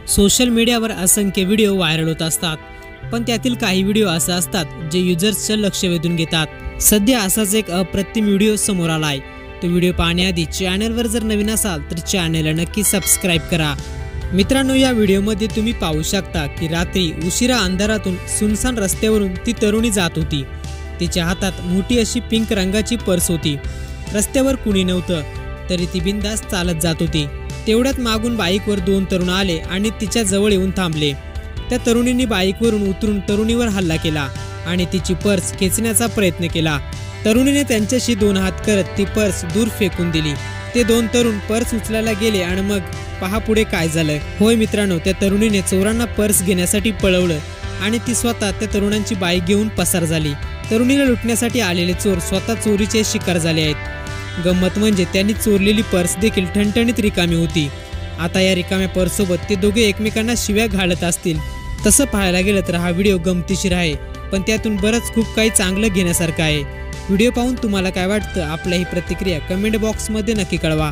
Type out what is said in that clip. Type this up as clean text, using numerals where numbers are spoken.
Social मीडियावर असंख्य video viral होत असतात, पण त्यातील काही व्हिडिओ असे असतात जे युजर्सचे लक्ष वेधून घेतात। सध्या असाच एक अप्रतिम व्हिडिओ समोर आलाय। तो व्हिडिओ पाहण्याआधी चॅनलवर जर नवीन असाल तर चॅनलला नक्की सबस्क्राइब करा। मित्रांनो, या व्हिडिओमध्ये तुम्ही पाहू शकता की रात्री उशिरा अंधारातून सुनसान रस्त्यावरून ती तरुणी जात होती। तिच्या हातात मोठी अशी पिंक रंगाची पर्स होती। रस्त्यावर कुणी नव्हतं तरी ती बिंदास चालत जात होती। तेवढ्यात मागून बाईकवर दोन तरुण आले आणि तिच्या जवळ येऊन थांबले। त्या तरुणींनी बाईकवरून उतरून तरुणीवर हल्ला केला आणि तिची पर्स खेचण्याचा प्रयत्न केला। तरुणीने त्यांच्याशी दोन हात करत ती पर्स दूर फेकून दिली। ते दोन तरुण पर्स उचलायला गेले आणि मग पहा पुढे काय झालं। होय मित्रांनो, त्या तरुणीने चोरांना पर्स घेण्यासाठी पळवलं आणि ती स्वतः त्या तरुणांची बाईक घेऊन पसार झाली। तरुणीला लुटण्यासाठी आलेले चोर स्वतः चोरीचे शिकार झाले आहेत। गंमत म्हणजे त्यांनी चोरलेली पर्स देखील ठणठणीत रिकामी होती। आता या रिकाम्या पर्ससोबत ते दोघे एकमेकांना शिव्या घालत असतील। तसं पाहायला गेलं तर हा व्हिडिओ गमतीशीर आहे, पण त्यातून बरंच खूप काही चांगलं घेण्यासारखं आहे। व्हिडिओ पाहून तुम्हाला काय वाटतं? आपली प्रतिक्रिया कमेंट बॉक्समध्ये नक्की कळवा।